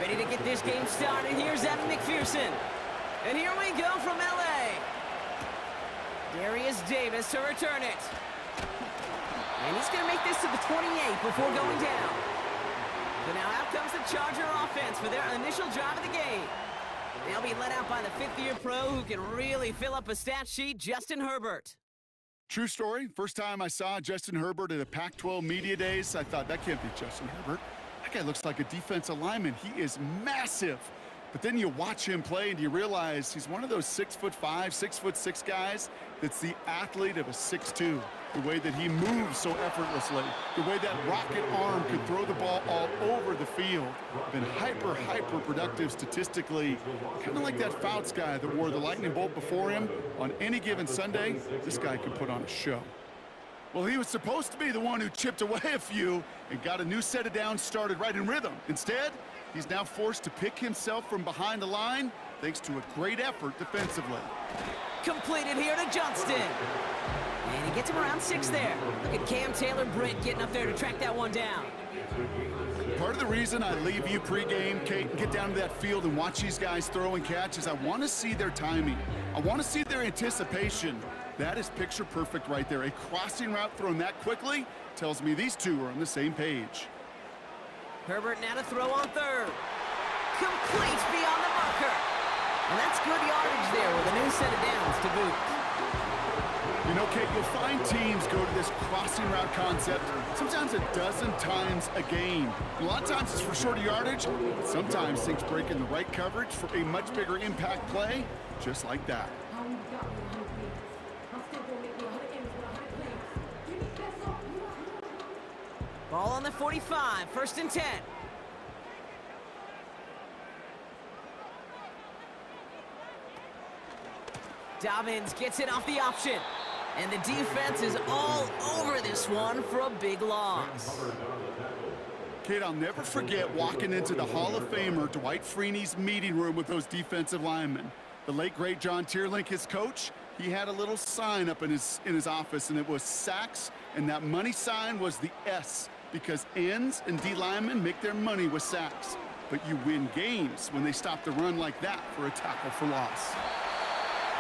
Ready to get this game started. Here's Evan McPherson. And here we go from L.A. Darius Davis to return it. And he's going to make this to the 28 before going down. So now out comes the Charger offense for their initial drive of the game. They'll be led out by the fifth-year pro who can really fill up a stat sheet, Justin Herbert. True story. First time I saw Justin Herbert at a Pac-12 Media Days, I thought, that can't be Justin Herbert. That guy looks like a defensive lineman. He is massive. But then you watch him play and you realize he's one of those 6'5", 6'6" guys that's the athlete of a 6'2". The way that he moves so effortlessly, the way that rocket arm could throw the ball all over the field. Been hyper productive statistically. Kind of like that Fouts guy that wore the lightning bolt before him. On any given Sunday, this guy could put on a show. Well, he was supposed to be the one who chipped away a few and got a new set of downs started right in rhythm. Instead, he's now forced to pick himself from behind the line thanks to a great effort defensively. Completed here to Johnston. And he gets him around 6 there. Look at Cam Taylor-Britt getting up there to track that one down. Part of the reason I leave you pregame, Kate, and get down to that field and watch these guys throw and catch is I want to see their timing. I want to see their anticipation. That is picture perfect right there. A crossing route thrown that quickly tells me these two are on the same page. Herbert now to throw on third. Complete beyond the marker. And that's good yardage there with a new set of downs to boot. You know, Kate, you'll find teams go to this crossing route concept sometimes a dozen times a game. A lot of times it's for shorter yardage, but sometimes things break in the right coverage for a much bigger impact play, just like that. Ball on the 45, 1st and 10. Dobbins gets it off the option. And the defense is all over this one for a big loss. Kate, I'll never forget walking into the Hall of Famer Dwight Freeney's meeting room with those defensive linemen. The late, great John Tierlink, his coach, he had a little sign up in his office, and it was sacks, and that money sign was the S, because ends and D linemen make their money with sacks. But you win games when they stop the run like that for a tackle for loss.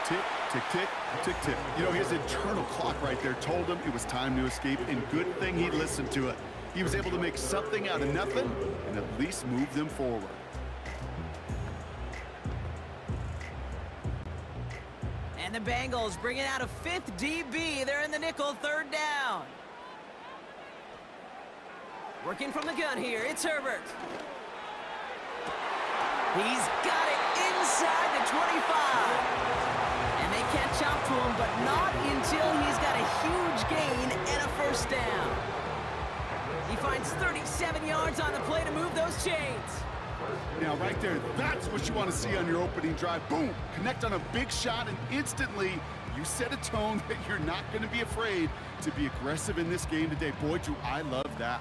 Tick, tick, tick, tick, tick. You know, his internal clock right there told him it was time to escape, and good thing he listened to it. He was able to make something out of nothing and at least move them forward. And the Bengals bringing out a 5th DB. They're in the nickel, 3rd down. Working from the gun here, it's Herbert. He's got it inside the 25. And they catch up to him, but not until he's got a huge gain and a 1st down. He finds 37 yards on the play to move those chains. Now, right there, that's what you want to see on your opening drive. Boom! Connect on a big shot, and instantly you set a tone that you're not going to be afraid to be aggressive in this game today. Boy, do I love that.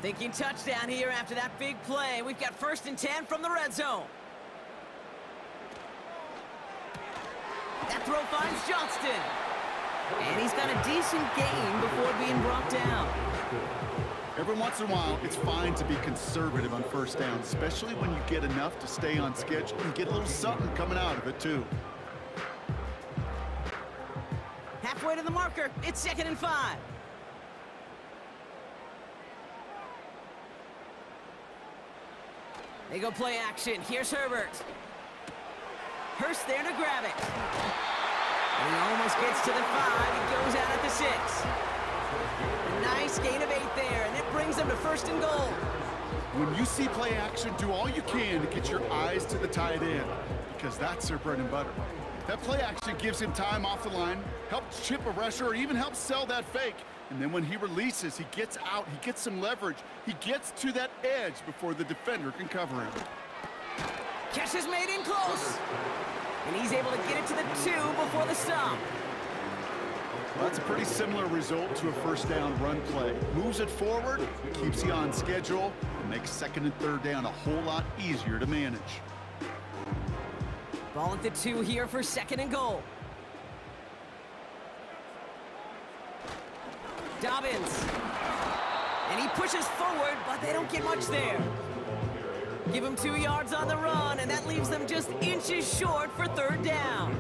Thinking touchdown here after that big play. We've got 1st and 10 from the red zone. That throw finds Johnston. And he's got a decent gain before being brought down. Every once in a while, it's fine to be conservative on 1st down, especially when you get enough to stay on schedule and get a little something coming out of it, too. Halfway to the marker, it's 2nd and 5. They go play action. Here's Herbert. Hurst there to grab it. And he almost gets to the 5. He goes out at the 6. A nice gain of 8 there, and it brings them to 1st and goal. When you see play action, do all you can to get your eyes to the tight end, because that's their bread and butter. That play action gives him time off the line, helps chip a rusher, or even helps sell that fake. And then when he releases, he gets out, he gets some leverage. He gets to that edge before the defender can cover him. Catch is made in close. And he's able to get it to the 2 before the stop. Well, that's a pretty similar result to a 1st down run play. Moves it forward, keeps you on schedule, and makes 2nd and 3rd down a whole lot easier to manage. Ball at the 2 here for 2nd and goal. Dobbins. And he pushes forward, but they don't get much there. Give them 2 yards on the run, and that leaves them just inches short for third down.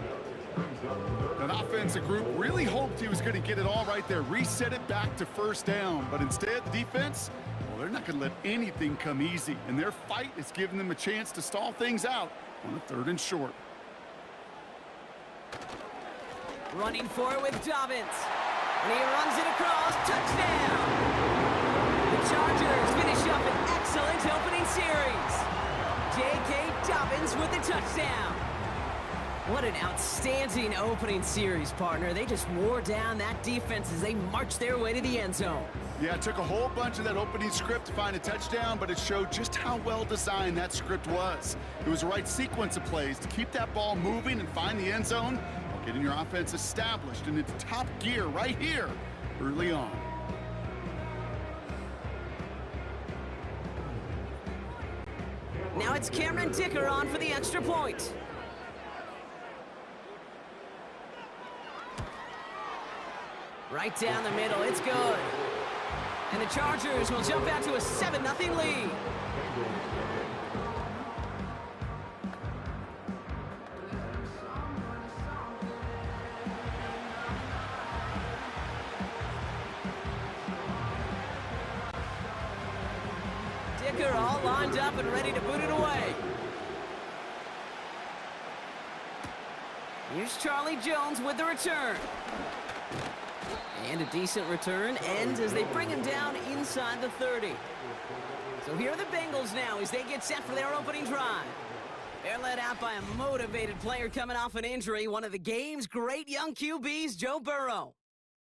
That offensive group really hoped he was going to get it all right there, reset it back to first down. But instead, the defense, well, they're not going to let anything come easy. And their fight is giving them a chance to stall things out on a 3rd and short. Running for it with Dobbins. And he runs it across. Touchdown! The Chargers finish up an excellent opening series. J.K. Dobbins with the touchdown. What an outstanding opening series, partner. They just wore down that defense as they marched their way to the end zone. Yeah, it took a whole bunch of that opening script to find a touchdown, but it showed just how well designed that script was. It was the right sequence of plays to keep that ball moving and find the end zone while getting your offense established in its top gear right here early on. Now it's Cameron Dicker on for the extra point. Right down the middle, it's good. And the Chargers will jump out to a 7-0 lead. Dicker all lined up and ready to boot it away. Here's Charlie Jones with the return. And a decent return ends as they bring him down inside the 30. So here are the Bengals now as they get set for their opening drive. They're led out by a motivated player coming off an injury, one of the game's great young QBs, Joe Burrow.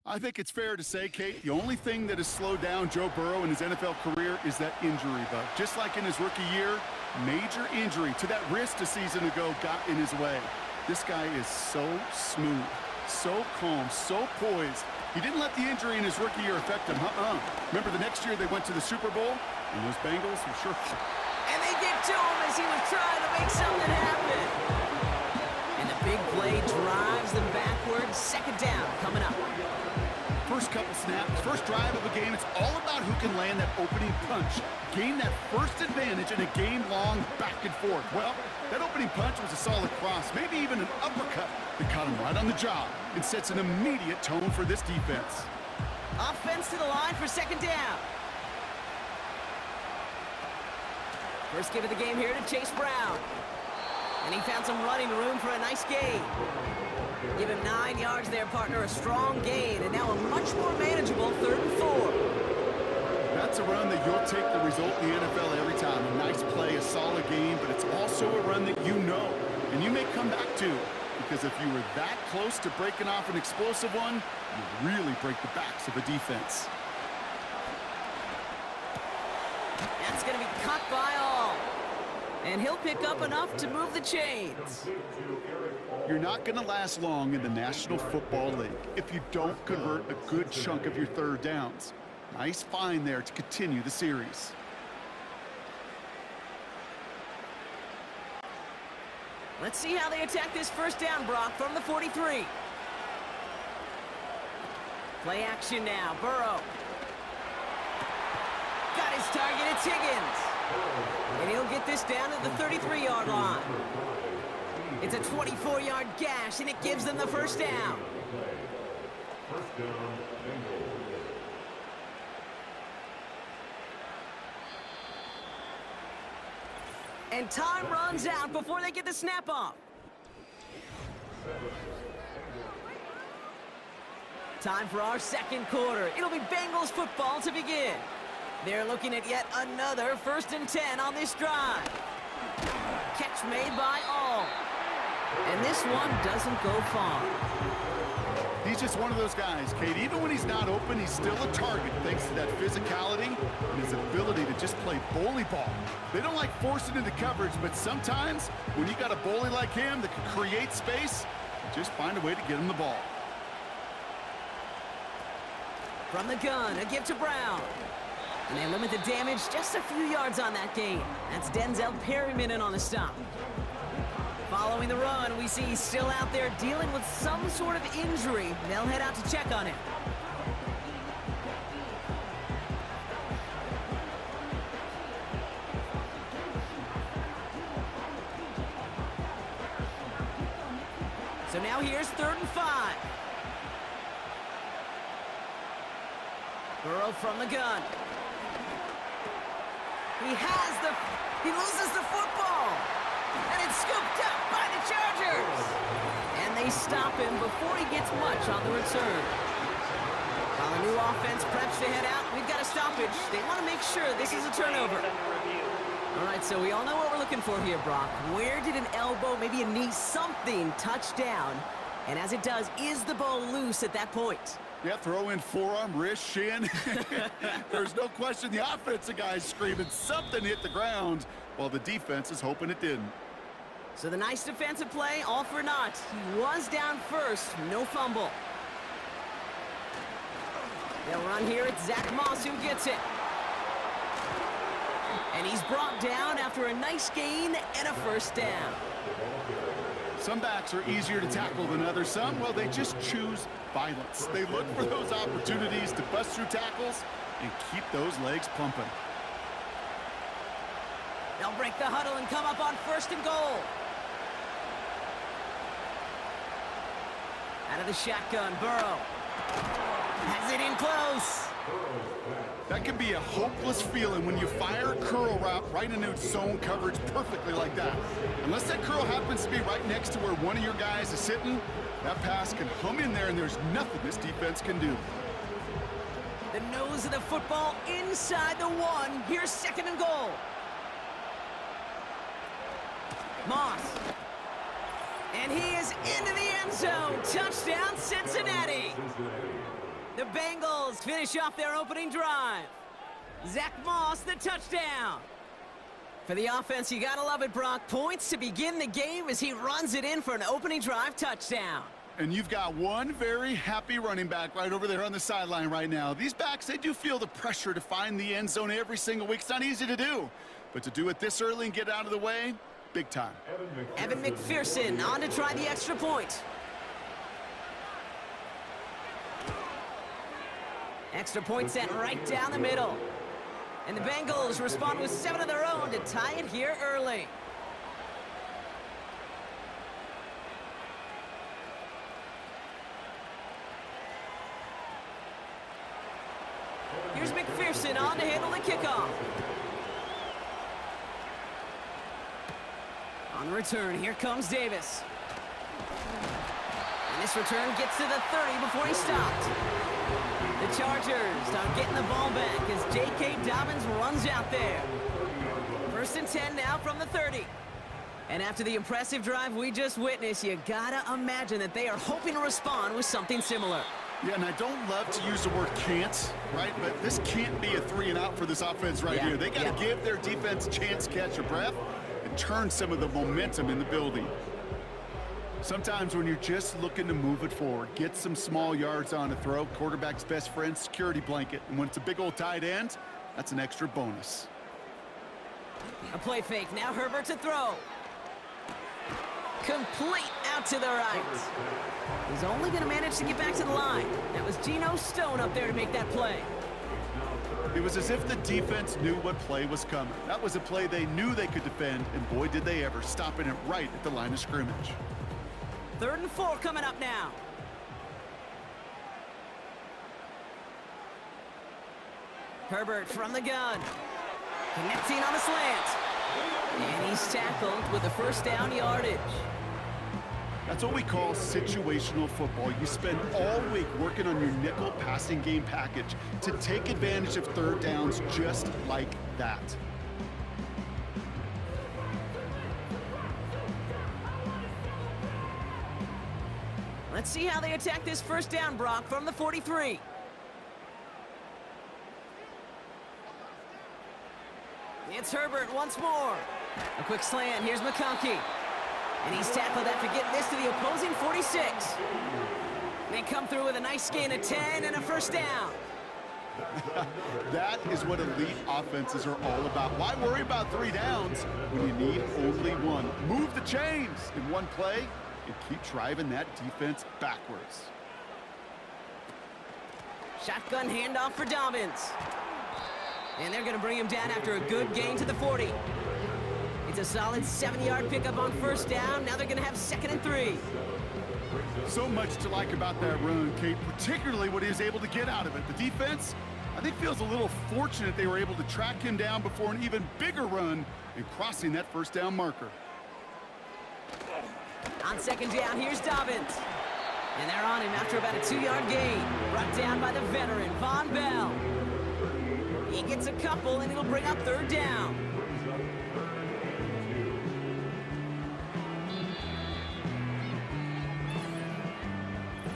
I think it's fair to say, Kate, the only thing that has slowed down Joe Burrow in his NFL career is that injury bug. Just like in his rookie year, major injury to that wrist a season ago got in his way. This guy is so smooth, so calm, so poised. He didn't let the injury in his rookie year affect him. Remember the next year they went to the Super Bowl? And those Bengals were sure. And they get to him as he was trying to make something happen. And the big play drives them backwards. 2nd down coming up. First couple snaps, first drive of a game, it's all about who can land that opening punch. Gain that first advantage in a game-long back and forth. Well, that opening punch was a solid cross, maybe even an uppercut that caught him right on the job and sets an immediate tone for this defense. Offense to the line for 2nd down. First give of the game here to Chase Brown. And he found some running room for a nice gain. Give him 9 yards there, partner, a strong gain, and now a much more manageable 3rd and 4. That's a run that you'll take the result in the NFL every time. A nice play, a solid game, but it's also a run that you know, and you may come back to, because if you were that close to breaking off an explosive one, you really break the backs of a defense. That's going to be cut by all. And he'll pick up enough to move the chains. You're not going to last long in the National Football League if you don't convert a good chunk of your 3rd downs. Nice find there to continue the series. Let's see how they attack this 1st down, Brock, from the 43. Play action now, Burrow. Got his target, it's Higgins. And he'll get this down to the 33-yard line. It's a 24-yard gash, and it gives them the 1st down. And time runs out before they get the snap off. Time for our 2nd quarter. It'll be Bengals football to begin. They're looking at yet another 1st and 10 on this drive. Catch made by all. And this one doesn't go far. He's just one of those guys, Kate. Even when he's not open, he's still a target thanks to that physicality and his ability to just play bully ball. They don't like forcing into coverage, but sometimes when you got a bully like him that can create space, just find a way to get him the ball. From the gun, a give to Brown. And they limit the damage just a few yards on that gain. That's Denzel Perryman in on the stop. Following the run, we see he's still out there dealing with some sort of injury. They'll head out to check on him. So now here's 3rd and 5. Burrow from the gun. He loses the football. And it's scooped up by the Chargers. And they stop him before he gets much on the return. While the new offense preps to head out, we've got a stoppage. They want to make sure this is a turnover. All right, so we all know what we're looking for here, Brock. Where did an elbow, maybe a knee, something touch down? And as it does, is the ball loose at that point? Yeah, throw in forearm, wrist, shin. There's no question the offensive guy's screaming something hit the ground while the defense is hoping it didn't. So the nice defensive play, all for naught. He was down first, no fumble. They'll run here. It's Zach Moss who gets it. And he's brought down after a nice gain and a first down. Some backs are easier to tackle than others. Some, well, they just choose violence. They look for those opportunities to bust through tackles and keep those legs pumping. They'll break the huddle and come up on 1st and goal. Out of the shotgun, Burrow. Has it in close. That can be a hopeless feeling when you fire a curl route right into zone coverage perfectly like that. Unless that curl happens to be right next to where one of your guys is sitting, that pass can hum in there and there's nothing this defense can do. The nose of the football inside the 1. Here's 2nd and goal. Moss. And he is into the end zone. Touchdown, Cincinnati. The Bengals finish off their opening drive. Zach Moss, the touchdown. For the offense, you gotta love it, Brock. Points to begin the game as he runs it in for an opening drive touchdown. And you've got one very happy running back right over there on the sideline right now. These backs, they do feel the pressure to find the end zone every single week. It's not easy to do. But to do it this early and get out of the way, big time. Evan McPherson on to try the extra point. Extra point sent right down the middle. And the Bengals respond with 7 of their own to tie it here early. Here's McPherson on to handle the kickoff. On the return, here comes Davis. And this return gets to the 30 before he stopped. The Chargers are getting the ball back as J.K. Dobbins runs out there. 1st and 10 now from the 30. And after the impressive drive we just witnessed, you gotta imagine that they are hoping to respond with something similar. Yeah, and I don't love to use the word can't, right? But this can't be a 3 and out for this offense right here. They got to give their defense a chance to catch their breath and turn some of the momentum in the building. Sometimes when you're just looking to move it forward, get some small yards on a throw, quarterback's best friend, security blanket. And when it's a big old tight end, that's an extra bonus. A play fake. Now Herbert to throw. Complete out to the right. He's only going to manage to get back to the line. That was Geno Stone up there to make that play. It was as if the defense knew what play was coming. That was a play they knew they could defend, and boy, did they ever, stopping it right at the line of scrimmage. 3rd and 4 coming up now. Herbert from the gun. Connecting on the slant. And he's tackled with a 1st down yardage. That's what we call situational football. You spend all week working on your nickel passing game package to take advantage of 3rd downs just like that. Let's see how they attack this 1st down, Brock, from the 43. It's Herbert once more. A quick slant. Here's McConkey. And he's tackled after getting this to the opposing 46. They come through with a nice gain of 10 and a 1st down. That is what elite offenses are all about. Why worry about 3 downs when you need only 1? Move the chains in one play and keep driving that defense backwards. Shotgun handoff for Dobbins. And they're going to bring him down after a good gain to the 40. It's a solid 7-yard pickup on first down. Now they're going to have 2nd and 3. So much to like about that run, Kate, particularly what he was able to get out of it. The defense, I think, feels a little fortunate they were able to track him down before an even bigger run and crossing that first down marker. On 2nd down, here's Dobbins. And they're on him after about a 2-yard gain. Brought down by the veteran, Von Bell. He gets a couple, and it'll bring up 3rd down.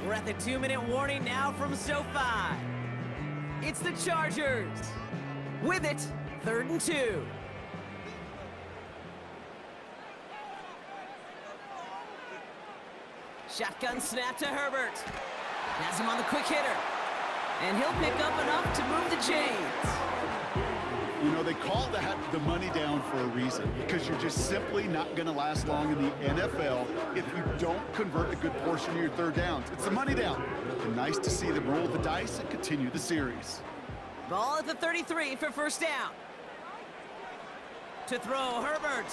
We're at the 2-minute warning now from SoFi. It's the Chargers. With it, 3rd and 2. Shotgun snap to Herbert. Has him on the quick hitter. And he'll pick up enough to move the chains. You know, they call that the money down for a reason, because you're just simply not going to last long in the NFL if you don't convert a good portion of your 3rd downs. It's the money down. And nice to see them roll the dice and continue the series. Ball at the 33 for first down. To throw, Herbert.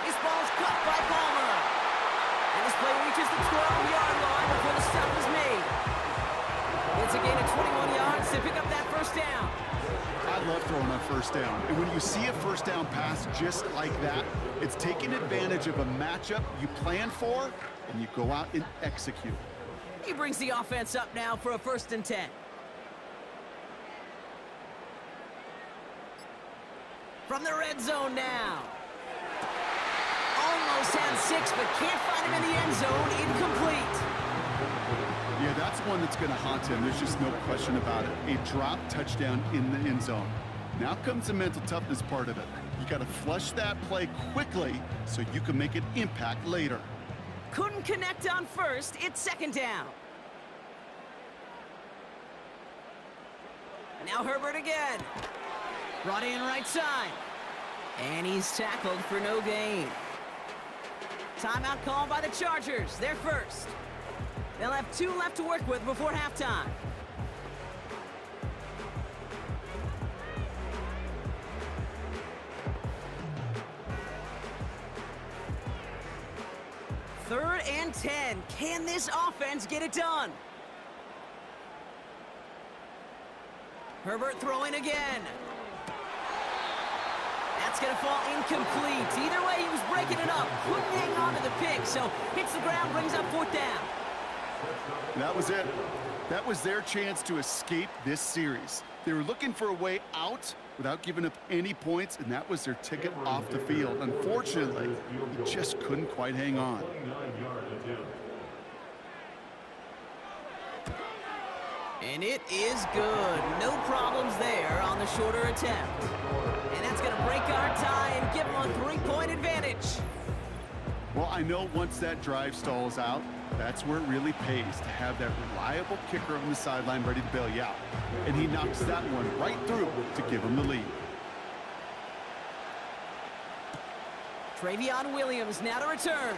This ball's cut by Palmer. And this play reaches the 12-yard line before the stop is made. It's a gain of 21 yards to pick up that first down. I love throwing on first down. And when you see a first down pass just like that, it's taking advantage of a matchup you plan for, and you go out and execute. He brings the offense up now for a 1st and 10. From the red zone now. Almost had 6, but can't find him in the end zone. Incomplete. Yeah, that's one that's going to haunt him. There's just no question about it. A drop touchdown in the end zone. Now comes the mental toughness part of it. You got to flush that play quickly so you can make an impact later. Couldn't connect on first. It's 2nd down. Now Herbert again. Brought in right side. And he's tackled for no gain. Timeout called by the Chargers. They're first. They'll have 2 left to work with before halftime. Third and 10. Can this offense get it done? Herbert throwing again. That's going to fall incomplete. Either way, he was breaking it up. Couldn't hang on to the pick, so hits the ground, brings up 4th down. That was it. That was their chance to escape this series. They were looking for a way out without giving up any points, and that was their ticket off the field. Unfortunately, he just couldn't quite hang on. And it is good. No problems there on the shorter attempt. And that's going to break our tie and give them a 3-point advantage. Well, I know once that drive stalls out, that's where it really pays to have that reliable kicker on the sideline ready to bail you out. And he knocks that one right through to give him the lead. Travion Williams now to return.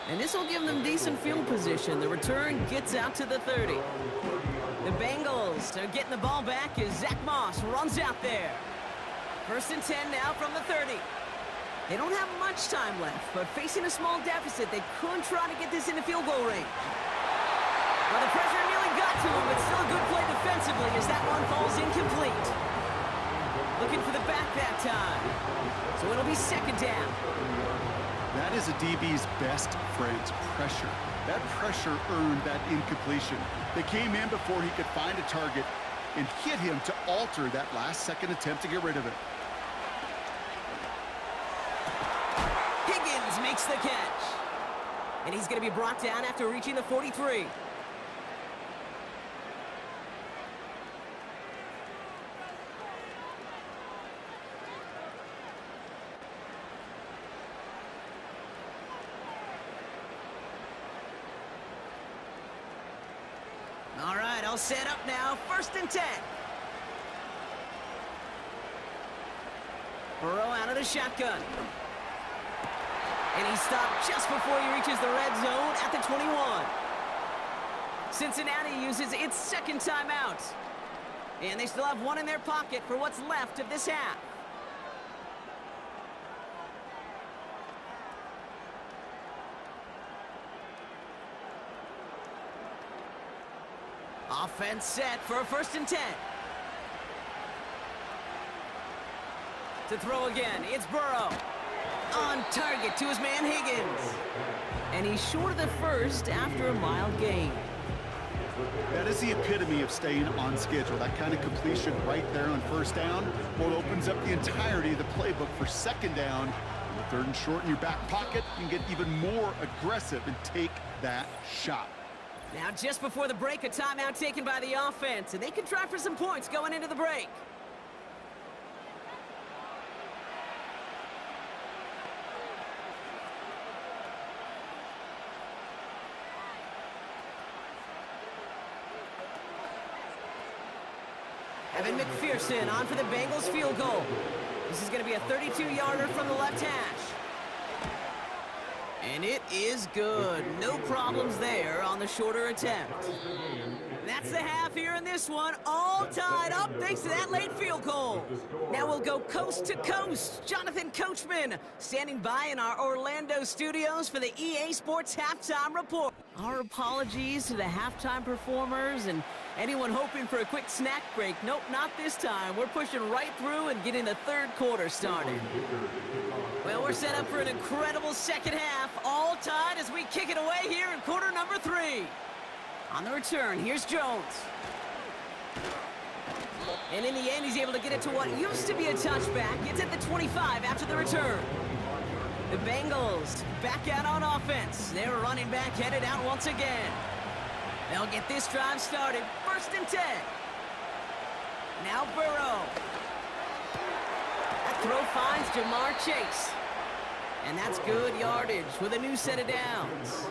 And this will give them decent field position. The return gets out to the 30. The Bengals are getting the ball back as Zach Moss runs out there. 1st and 10 now from the 30. They don't have much time left, but facing a small deficit, they could try to get this in the field goal range. Well, the pressure nearly got to him, but still a good play defensively as that one falls incomplete. Looking for the back that time. So it'll be 2nd down. That is a DB's best friend, pressure. That pressure earned that incompletion. They came in before he could find a target and hit him to alter that last-second attempt to get rid of it. Higgins makes the catch. And he's going to be brought down after reaching the 43. All right, all set up now. 1st and 10. Burrow out of the shotgun. And he stopped just before he reaches the red zone at the 21. Cincinnati uses its 2nd timeout. And they still have one in their pocket for what's left of this half. Offense set for a 1st and 10. To throw again, it's Burrow. On target to his man Higgins. And he's short of the first after a mild gain. That is the epitome of staying on schedule. That kind of completion right there on 1st down, well, it opens up the entirety of the playbook for 2nd down. And 3rd and short in your back pocket, you can get even more aggressive and take that shot. Now just before the break, a timeout taken by the offense, and they can try for some points going into the break. Evan McPherson on for the Bengals field goal. This is going to be a 32-yarder from the left hash. And it is good. No problems there on the shorter attempt. That's the half here in this one. All tied up thanks to that late field goal. Now we'll go coast to coast. Jonathan Coachman standing by in our Orlando studios for the EA Sports Halftime Report. Our apologies to the halftime performers and anyone hoping for a quick snack break. Nope, not this time. We're pushing right through and getting the 3rd quarter started. Well, we're set up for an incredible 2nd half. All tied as we kick it away here in quarter number 3. On the return, here's Jones. And in the end, he's able to get it to what used to be a touchback. It's at the 25 after the return. The Bengals back out on offense. Their running back headed out once again. They'll get this drive started. 1st and 10. Now Burrow. That throw finds Jamar Chase. And that's good yardage with a new set of downs.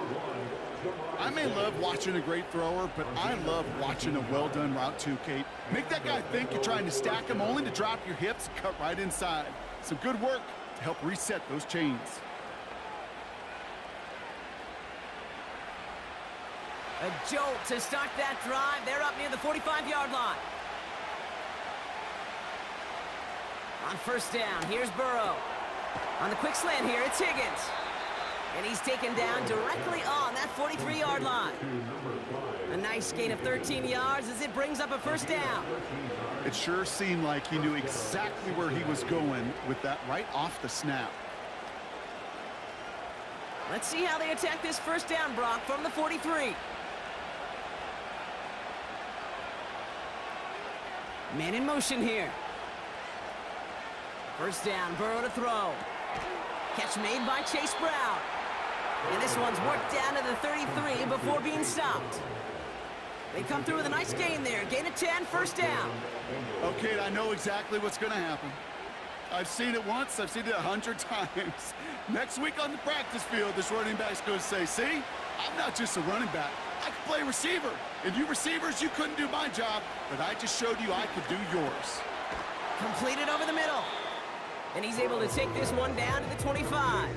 I may love watching a great thrower, but I love watching a well-done route too, Kate. Make that guy think you're trying to stack him, only to drop your hips, cut right inside. Some good work to help reset those chains. A jolt to start that drive. They're up near the 45-yard line. On 1st down, here's Burrow. On the quick slant here, it's Higgins. And he's taken down directly on that 43-yard line. A nice gain of 13 yards as it brings up a 1st down. It sure seemed like he knew exactly where he was going with that right off the snap. Let's see how they attack this 1st down, Brock, from the 43. Man in motion here. 1st down, Burrow to throw. Catch made by Chase Brown. And this one's worked down to the 33 before being stopped. They come through with a nice gain there. Gain of 10, 1st down. Okay, I know exactly what's going to happen. I've seen it once. I've seen it 100 times. Next week on the practice field, this running back's going to say, see, I'm not just a running back. I can play receiver. And you receivers, you couldn't do my job, but I just showed you I could do yours. Completed over the middle. And he's able to take this one down to the 25.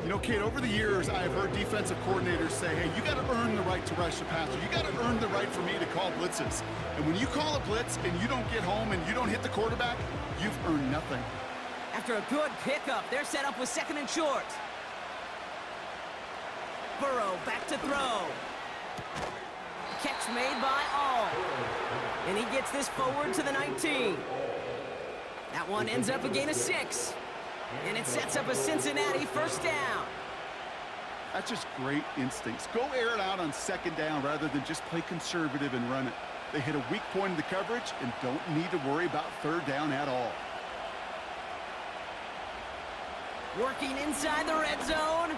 You know, Kate, over the years, I've heard defensive coordinators say, hey, you got to earn the right to rush the passer. You got to earn the right for me to call blitzes. And when you call a blitz and you don't get home and you don't hit the quarterback, you've earned nothing. After a good pickup, they're set up with 2nd and short. Burrow back to throw. Catch made by All. And he gets this forward to the 19. That one ends up a gain of 6. And it sets up a Cincinnati 1st down. That's just great instincts. Go air it out on 2nd down rather than just play conservative and run it. They hit a weak point in the coverage and don't need to worry about 3rd down at all. Working inside the red zone.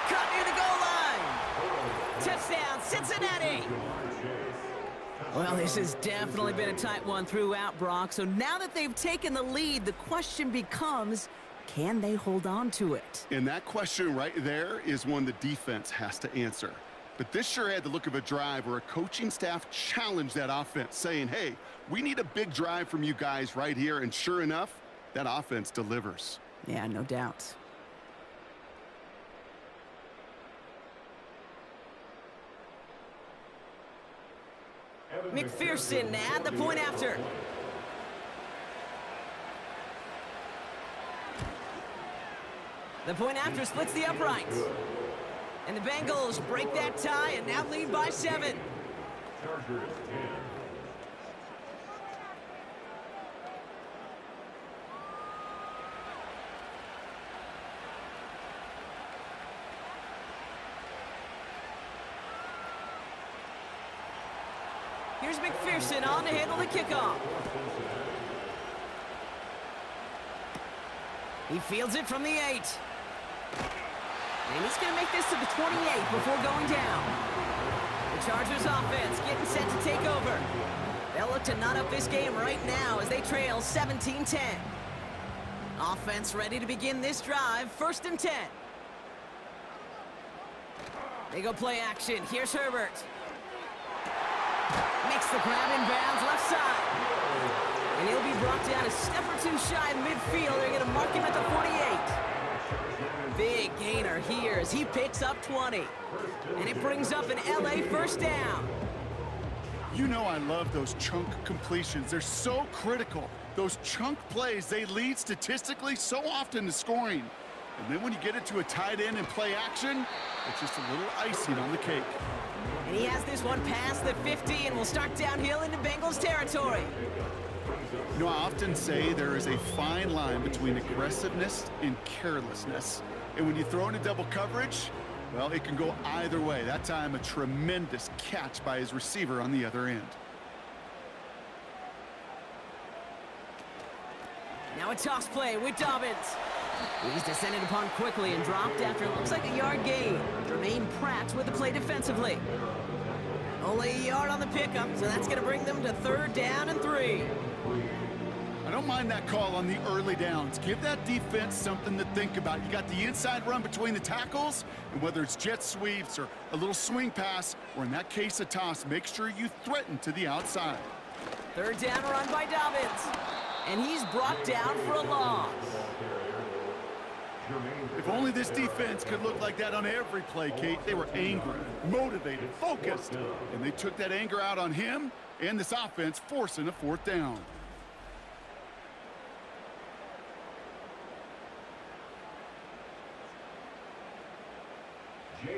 Caught near the goal line. Touchdown, Cincinnati. Well, this has definitely been a tight one throughout, Brock. So now that they've taken the lead, the question becomes, can they hold on to it? And that question right there is one the defense has to answer. But this sure had the look of a drive where a coaching staff challenged that offense, saying, hey, we need a big drive from you guys right here. And sure enough, that offense delivers. Yeah, no doubt. McPherson at the point after. The point after splits the uprights. And the Bengals break that tie and now lead by 7. Here's McPherson on to handle the kickoff. He fields it from the 8. And he's going to make this to the 28 before going down. The Chargers offense getting set to take over. They'll look to knot up this game right now as they trail 17-10. Offense ready to begin this drive, 1st and 10. They go play action. Here's Herbert. Makes the grab in bounds left side. And he'll be brought down a step or two shy of midfield. They're going to mark him at the 48. Big gainer here as he picks up 20. And it brings up an LA 1st down. You know I love those chunk completions. They're so critical. Those chunk plays, they lead statistically so often to scoring. And then when you get it to a tight end and play action, it's just a little icing on the cake. And he has this one past the 50 and will start downhill into Bengals territory. You know, I often say there is a fine line between aggressiveness and carelessness. And when you throw into double coverage, well, it can go either way. That time, a tremendous catch by his receiver on the other end. Now a toss play with Dobbins. He's descended upon quickly and dropped after it looks like a yard gain. Jermaine Pratt with the play defensively. Only a yard on the pickup, so that's going to bring them to 3rd down and 3. I don't mind that call on the early downs. Give that defense something to think about. You got the inside run between the tackles, and whether it's jet sweeps or a little swing pass, or in that case a toss, make sure you threaten to the outside. 3rd down run by Dobbins. And he's brought down for a loss. If only this defense could look like that on every play, Kate. They were angry, motivated, focused, and they took that anger out on him and this offense, forcing a 4th down.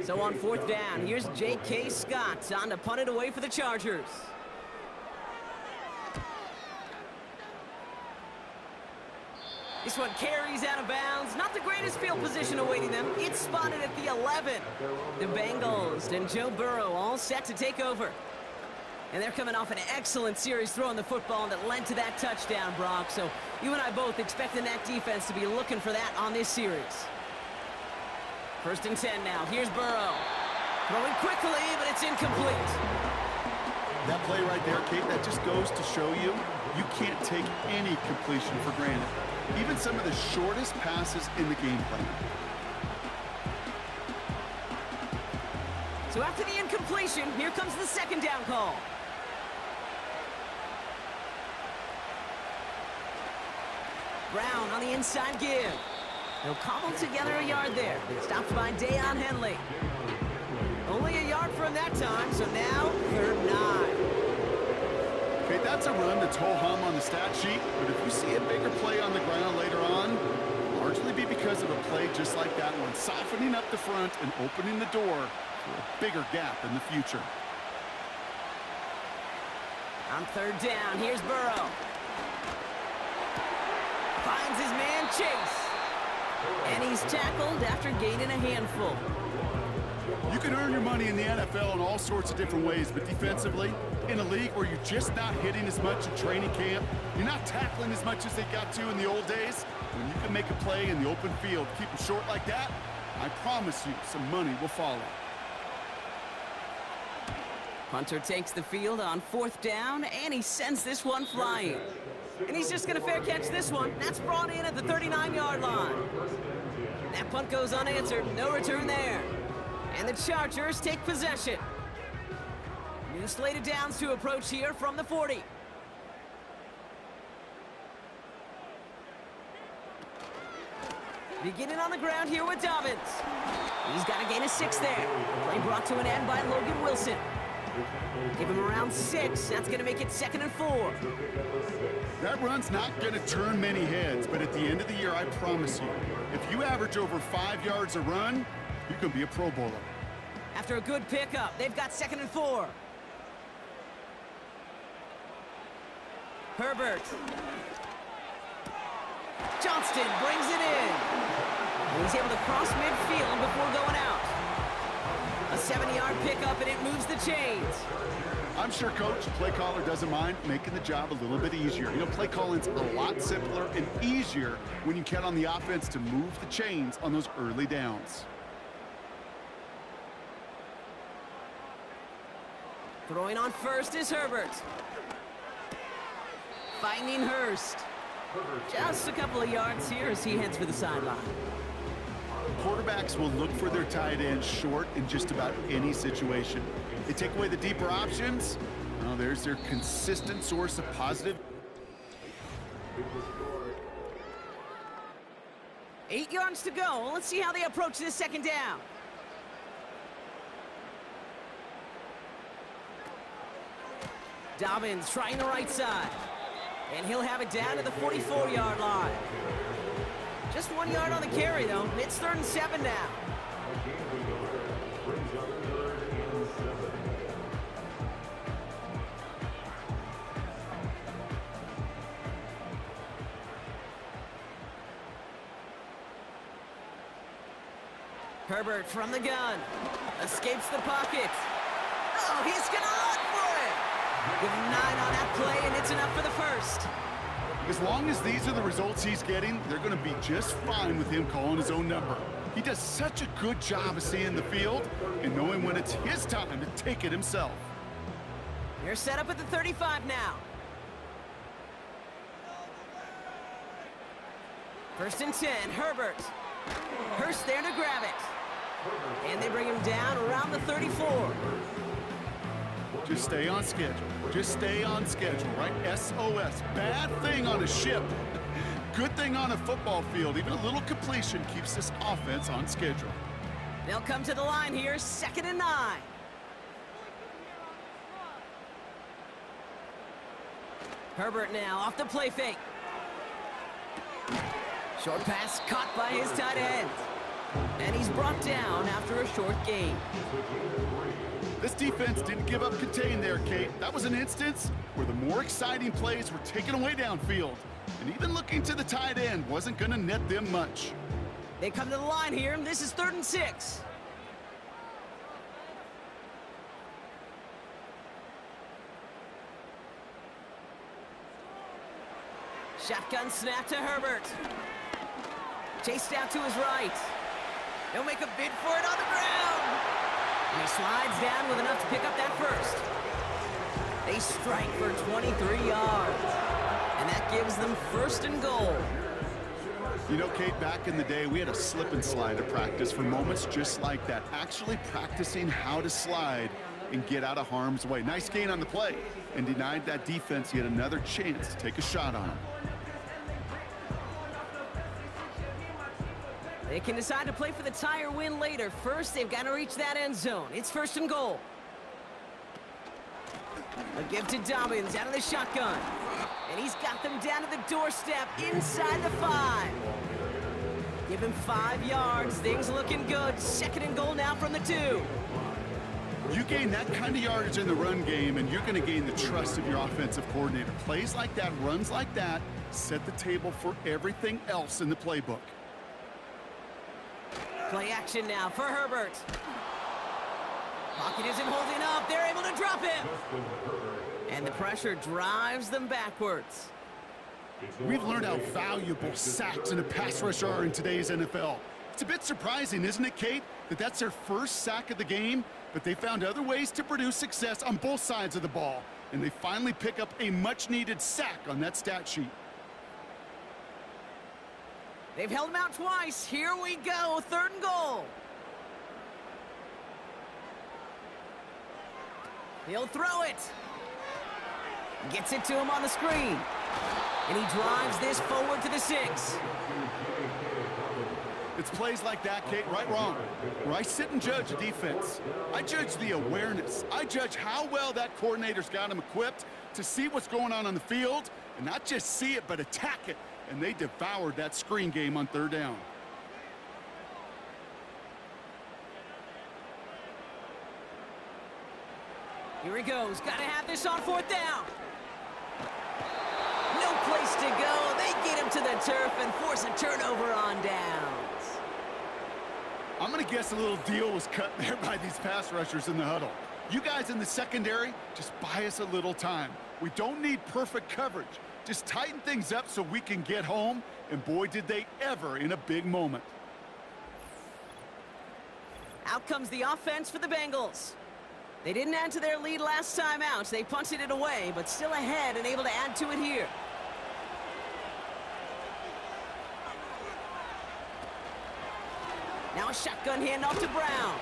So on 4th down, here's J.K. Scott on to punt it away for the Chargers. This one carries out of bounds. Not the greatest field position awaiting them. It's spotted at the 11. The Bengals and Joe Burrow all set to take over. And they're coming off an excellent series throwing the football that led to that touchdown, Brock. So you and I both expecting that defense to be looking for that on this series. 1st and 10 now. Here's Burrow. Throwing quickly, but it's incomplete. That play right there, Kate, that just goes to show you, you can't take any completion for granted. Even some of the shortest passes in the game plan. So after the incompletion, here comes the 2nd down call. Brown on the inside give. They'll cobble together a yard there. Stopped by Deion Henley. Only a yard for him that time, so now 3rd and 9. Okay, that's a run that's ho-hum on the stat sheet, but if you see a bigger play on the ground later on, largely be because of a play just like that one, softening up the front and opening the door for a bigger gap in the future. On 3rd down, here's Burrow. Finds his man Chase. And he's tackled after gaining a handful. You can earn your money in the NFL in all sorts of different ways, but defensively, in a league where you're just not hitting as much in training camp, you're not tackling as much as they got to in the old days, when you can make a play in the open field, keep it short like that, I promise you some money will follow. Punter takes the field on 4th down, and he sends this one flying. And he's just going to fair catch this one. That's brought in at the 39-yard line. That punt goes unanswered. No return there. And the Chargers take possession. New slate of downs to approach here from the 40. Beginning on the ground here with Dobbins. He's got to gain a 6 there. Play brought to an end by Logan Wilson. Give him around 6. That's going to make it 2nd and 4. That run's not going to turn many heads, but at the end of the year, I promise you, if you average over 5 yards a run, you can be a Pro Bowler. After a good pickup, they've got 2nd and 4. Herbert. Johnston brings it in. And he's able to cross midfield before going out. A 70-yard pickup, and it moves the chains. I'm sure Coach, play caller doesn't mind making the job a little bit easier. You know, play calling's a lot simpler and easier when you count on the offense to move the chains on those early downs. Throwing on first is Herbert. Finding Hurst. Just a couple of yards here as he heads for the sideline. Quarterbacks will look for their tight end short in just about any situation. They take away the deeper options. Well, there's their consistent source of positive. 8 yards to go. Let's see how they approach this 2nd down. Dobbins trying the right side. And he'll have it down to the 44-yard line. Just 1 yard on the carry, though. It's 3rd and 7 now. Herbert from the gun. Escapes the pocket. Oh, he's going to run for it. Give him 9 on that play, and it's enough for the 1st. As long as these are the results he's getting, they're going to be just fine with him calling his own number. He does such a good job of seeing the field and knowing when it's his time to take it himself. They're set up at the 35 now. 1st and 10, Herbert. Hurst there to grab it. And they bring him down around the 34. Just stay on schedule. Just stay on schedule, right? SOS. Bad thing on a ship. Good thing on a football field. Even a little completion keeps this offense on schedule. They'll come to the line here, 2nd and 9. Herbert now off the play fake. Short pass caught by his tight end. And he's brought down after a short gain. This defense didn't give up contain there, Kate. That was an instance where the more exciting plays were taken away downfield. And even looking to the tight end wasn't going to net them much. They come to the line here, and this is 3rd and 6. Shotgun snap to Herbert. Chased out to his right. He'll make a bid for it on the ground. And he slides down with enough to pick up that 1st. They strike for 23 yards. And that gives them 1st and goal. You know, Kate, back in the day, we had a slip and slide at practice for moments just like that. Actually practicing how to slide and get out of harm's way. Nice gain on the play and denied that defense yet another chance to take a shot on him. They can decide to play for the tie or win later. First, they've got to reach that end zone. It's 1st and goal. A give to Dobbins out of the shotgun. And he's got them down to the doorstep inside the 5. Give him 5 yards. Things looking good. 2nd and goal now from the 2. You gain that kind of yardage in the run game, and you're going to gain the trust of your offensive coordinator. Plays like that, runs like that, set the table for everything else in the playbook. Play action now for Herbert. Pocket isn't holding up. They're able to drop him. And the pressure drives them backwards. We've learned how valuable sacks in a pass rush are in today's NFL. It's a bit surprising, isn't it, Kate, that that's their 1st sack of the game, but they found other ways to produce success on both sides of the ball, and they finally pick up a much-needed sack on that stat sheet. They've held him out twice. Here we go. 3rd and goal. He'll throw it. Gets it to him on the screen. And he drives this forward to the 6. It's plays like that, Kate, right, wrong, where I sit and judge a defense. I judge the awareness. I judge how well that coordinator's got him equipped to see what's going on the field, and not just see it, but attack it. And they devoured that screen game on 3rd down. Here he goes. Got to have this on 4th down. No place to go. They get him to the turf and force a turnover on downs. I'm going to guess a little deal was cut there by these pass rushers in the huddle. You guys in the secondary, just buy us a little time. We don't need perfect coverage. Just tighten things up so we can get home, and boy, did they ever in a big moment. Out comes the offense for the Bengals. They didn't add to their lead last time out. They punted it away, but still ahead and able to add to it here. Now a shotgun handoff to Brown.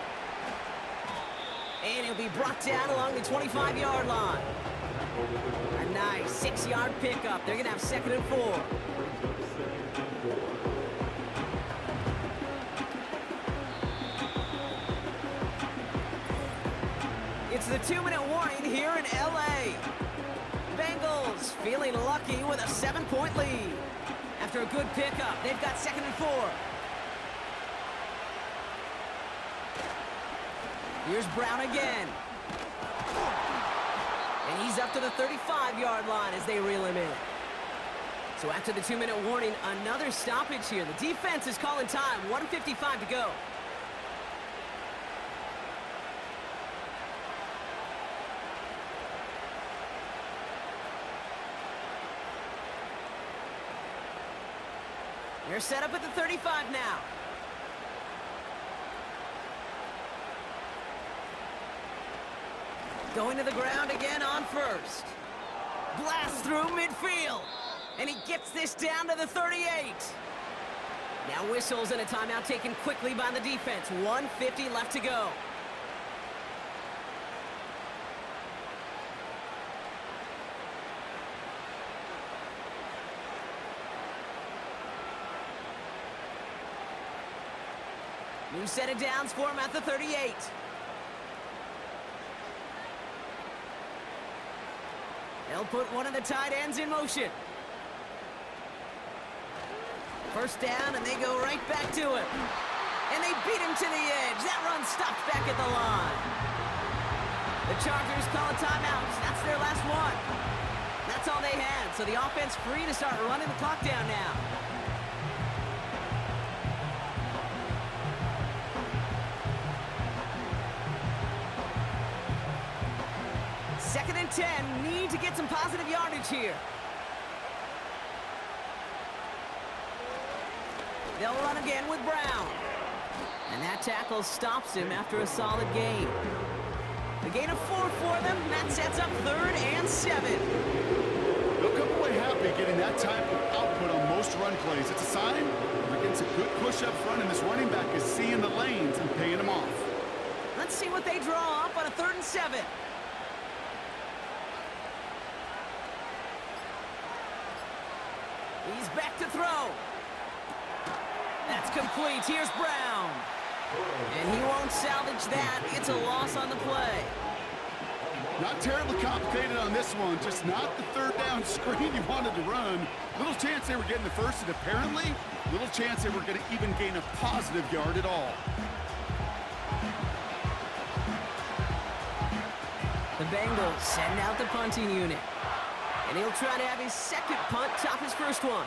And he'll be brought down along the 25-yard line. A nice 6-yard pickup. They're going to have 2nd and 4. It's the 2-minute warning here in LA. Bengals feeling lucky with a 7-point lead. After a good pickup, they've got 2nd and 4. Here's Brown again. And he's up to the 35-yard line as they reel him in. So after the 2-minute warning, another stoppage here. The defense is calling time. 1:55 to go. They're set up at the 35 now. Going to the ground again on 1st. Blast through midfield. And he gets this down to the 38. Now whistles and a timeout taken quickly by the defense. 1:50 left to go. New set of downs for him at the 38. They'll put one of the tight ends in motion. 1st down, and they go right back to him. And they beat him to the edge. That run stopped back at the line. The Chargers call a timeout. That's their last one. That's all they had, so the offense free to start running the clock down now. Second and 10, need to get some positive yardage here. They'll run again with Brown. And that tackle stops him after a solid gain. The gain of 4 for them. That sets up 3rd and 7. They'll come away happy getting that type of output on most run plays. It's a sign they're getting some good push up front, and this running back is seeing the lanes and paying them off. Let's see what they draw up on a 3rd and 7. He's back to throw. That's complete. Here's Brown. And he won't salvage that. It's a loss on the play. Not terribly complicated on this one. Just not the 3rd down screen you wanted to run. Little chance they were getting the 1st, and apparently little chance they were going to even gain a positive yard at all. The Bengals send out the punting unit. And he'll try to have his 2nd punt top his 1st one.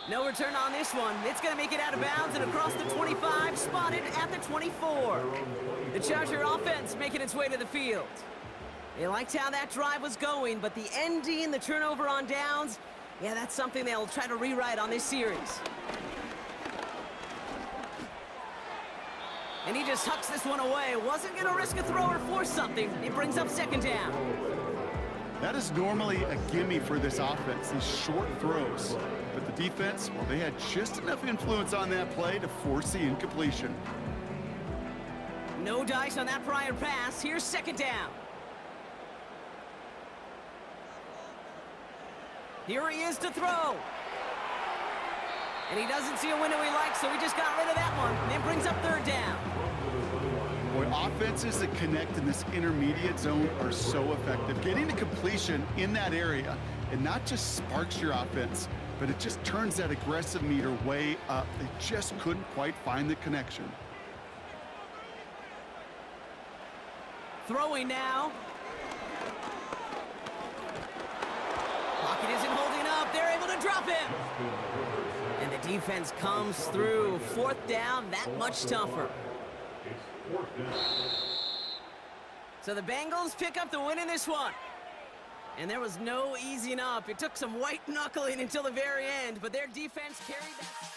No return on this one. It's going to make it out of bounds and across the 25, spotted at the 24. The Charger offense making its way to the field. They liked how that drive was going, but the ending, the turnover on downs, yeah, that's something they'll try to rewrite on this series. And he just hucks this one away. Wasn't going to risk a throw or force something. It brings up 2nd down. That is normally a gimme for this offense, these short throws. But the defense, well, they had just enough influence on that play to force the incompletion. No dice on that prior pass. Here's 2nd down. Here he is to throw. And he doesn't see a window he likes, so he just got rid of that one. And it brings up third down. Boy, offenses that connect in this intermediate zone are so effective. Getting the completion in that area, it not just sparks your offense, but it just turns that aggressive meter way up. They just couldn't quite find the connection. Throwing now. Pocket isn't holding up. They're able to drop him. And the defense comes through. Fourth down, that much tougher. So the Bengals pick up the win in this one. And there was no easing up. It took some white knuckling until the very end, but their defense carried that.